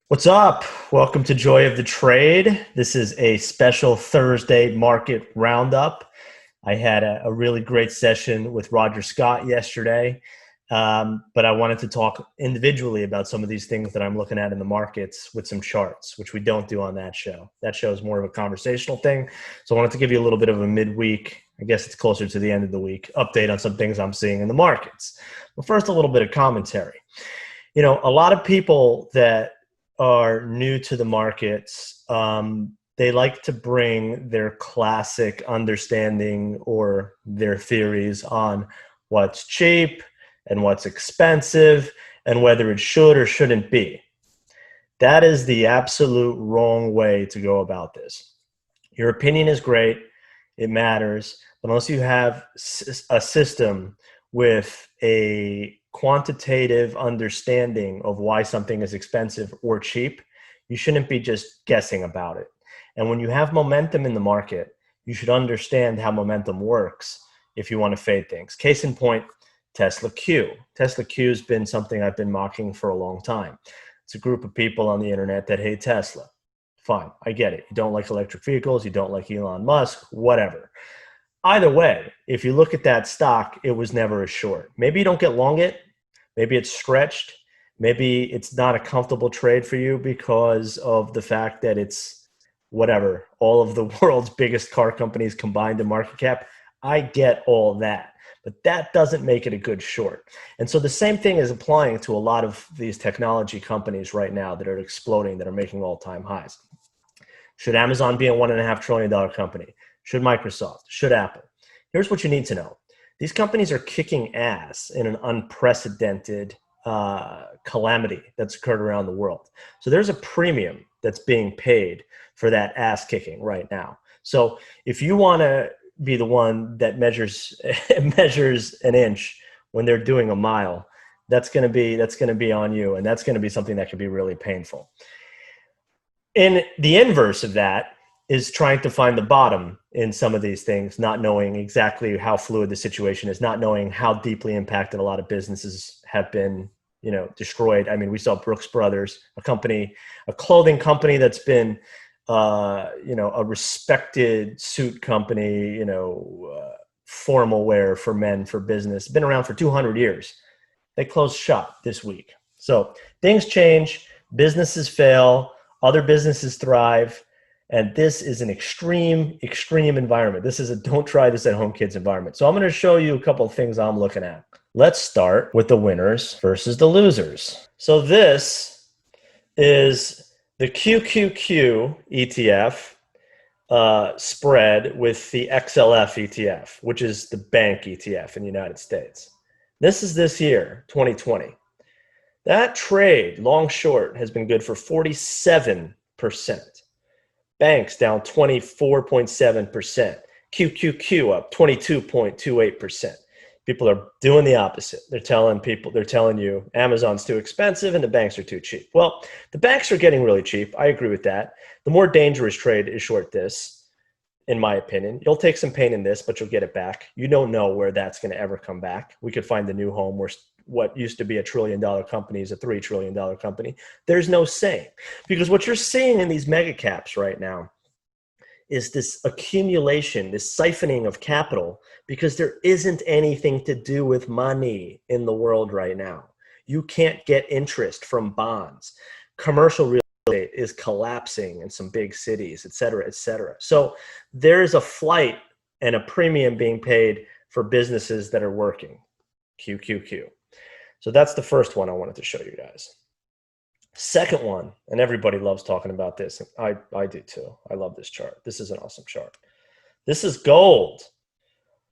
What's up? Welcome to Joy of the Trade. This is a special Thursday market roundup. I had a really great session with Roger Scott yesterday, but I wanted to talk individually about some of these things that I'm looking at in the markets with some charts, which we don't do on that show. That show is more of a conversational thing. So I wanted to give you a little bit of a midweek, I guess it's closer to the end of the week, update on some things I'm seeing in the markets. But first, a little bit of commentary. You know, a lot of people that are new to the markets, they like to bring their classic understanding or their theories on what's cheap and what's expensive and whether it should or shouldn't be. That is the absolute wrong way to go about this. Your opinion is great. It matters. But unless you have a system with a quantitative understanding of why something is expensive or cheap, you shouldn't be just guessing about it. And when you have momentum in the market, you should understand how momentum works if you want to fade things. Case in point, Tesla Q. Tesla Q has been something I've been mocking for a long time. It's a group of people on the internet that hate Tesla. Fine, I get it. You don't like electric vehicles, you don't like Elon Musk, whatever. Either way, if you look at that stock, it was never a short. Maybe you don't get long it. Maybe it's stretched. Maybe it's not a comfortable trade for you because of the fact that it's whatever, all of the world's biggest car companies combined in market cap. I get all that, but that doesn't make it a good short. And so the same thing is applying to a lot of these technology companies right now that are exploding, that are making all-time highs. Should Amazon be a $1.5 trillion company? Should Microsoft? Should Apple? Here's what you need to know. These companies are kicking ass in an unprecedented calamity that's occurred around the world. So there's a premium that's being paid for that ass kicking right now. So if you want to be the one that measures an inch when they're doing a mile, that's going to be on you, and that's going to be something that can be really painful. In the inverse of that is trying to find the bottom in some of these things, not knowing exactly how fluid the situation is, not knowing how deeply impacted a lot of businesses have been, destroyed. I mean, we saw Brooks Brothers, a clothing company that's been, a respected suit company, formal wear for men, for business, been around for 200 years. They closed shop this week. So things change, businesses fail, other businesses thrive. And this is an extreme environment. This is a don't try this at home kids environment. So I'm going to show you a couple of things I'm looking at. Let's start with the winners versus the losers. So this is the QQQ ETF spread with the XLF ETF, which is the bank ETF in the United States. This is this year, 2020. That trade, long short, has been good for 47%. Banks down 24.7%. QQQ up 22.28%. People are doing the opposite. They're telling you Amazon's too expensive and the banks are too cheap. Well, the banks are getting really cheap. I agree with that. The more dangerous trade is short this, in my opinion. You'll take some pain in this, but you'll get it back. You don't know where that's going to ever come back. We could find the new home where what used to be $1 trillion company is a $3 trillion company. There's no saying, because what you're seeing in these mega caps right now is this accumulation, this siphoning of capital, because there isn't anything to do with money in the world right now. You can't get interest from bonds. Commercial real estate is collapsing in some big cities, et cetera, et cetera. So there's a flight and a premium being paid for businesses that are working. QQQ. So that's the first one I wanted to show you guys. Second one, and everybody loves talking about this. I do too. I love this chart. This is an awesome chart. This is gold.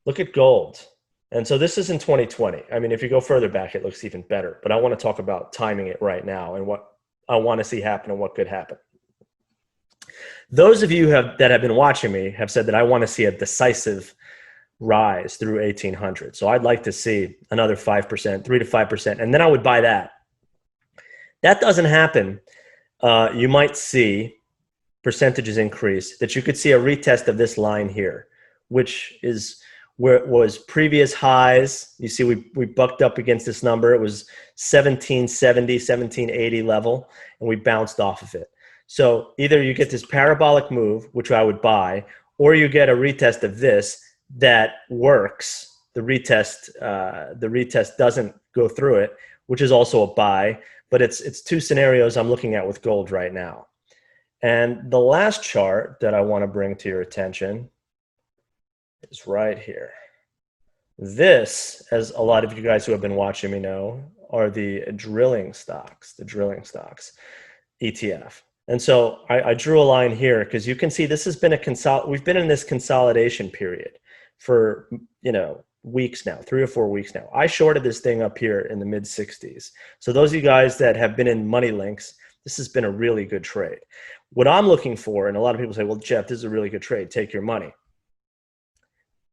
Look at gold. And so this is in 2020. I mean, if you go further back, it looks even better. But I want to talk about timing it right now and what I want to see happen and what could happen. Those of you that have been watching me have said that I want to see a decisive rise through 1800. So I'd like to see another 5%, 3 to 5%, and then I would buy that. That doesn't happen. You might see percentages increase, that you could see a retest of this line here, which is where it was previous highs. You see, we bucked up against this number. It was 1770, 1780 level, and we bounced off of it. So either you get this parabolic move, which I would buy, or you get a retest of this that works. The retest doesn't go through it, which is also a buy. But it's two scenarios I'm looking at with gold right now. And the last chart that I want to bring to your attention is right here. This, as a lot of you guys who have been watching me know, are the drilling stocks ETF. And so I drew a line here because you can see this has been we've been in this consolidation period for, weeks now, 3 or 4 weeks now. I shorted this thing up here in the mid 60s. So those of you guys that have been in money links, this has been a really good trade. What I'm looking for, and a lot of people say, well, Jeff, this is a really good trade. Take your money.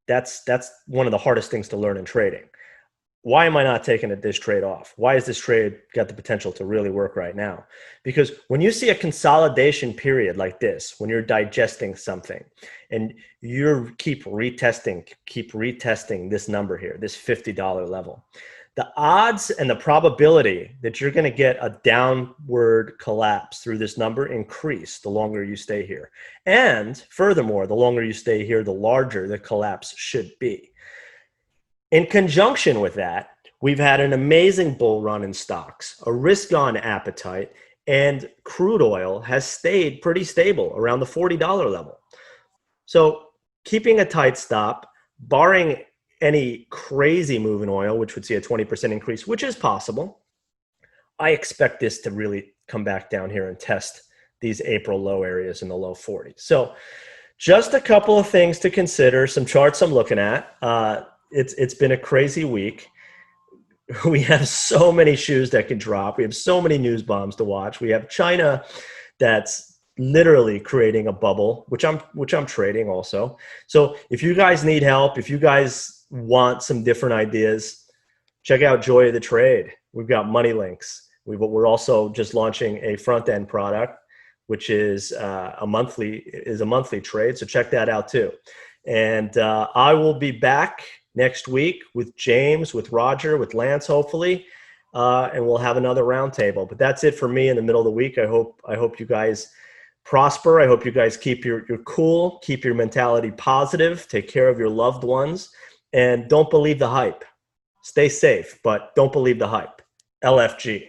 That's one of the hardest things to learn in trading. Why am I not taking this trade off? Why has this trade got the potential to really work right now? Because when you see a consolidation period like this, when you're digesting something and you keep retesting this number here, this $50 level, the odds and the probability that you're going to get a downward collapse through this number increase the longer you stay here. And furthermore, the longer you stay here, the larger the collapse should be. In conjunction with that, we've had an amazing bull run in stocks, a risk-on appetite, and crude oil has stayed pretty stable around the $40 level. So keeping a tight stop, barring any crazy move in oil, which would see a 20% increase, which is possible, I expect this to really come back down here and test these April low areas in the low 40s. So just a couple of things to consider, some charts I'm looking at. It's been a crazy week. We have so many shoes that can drop. We have so many news bombs to watch. We have China that's literally creating a bubble, which I'm trading also. So if you guys need help, if you guys want some different ideas, check out Joy of the Trade. We've got money links. We're also just launching a front end product, which is a monthly trade. So check that out too. And I will be back next week with James, with Roger, with Lance, hopefully, and we'll have another roundtable. But that's it for me in the middle of the week. I hope you guys prosper. I hope you guys keep your cool, keep your mentality positive, take care of your loved ones, and don't believe the hype. Stay safe, but don't believe the hype. LFG.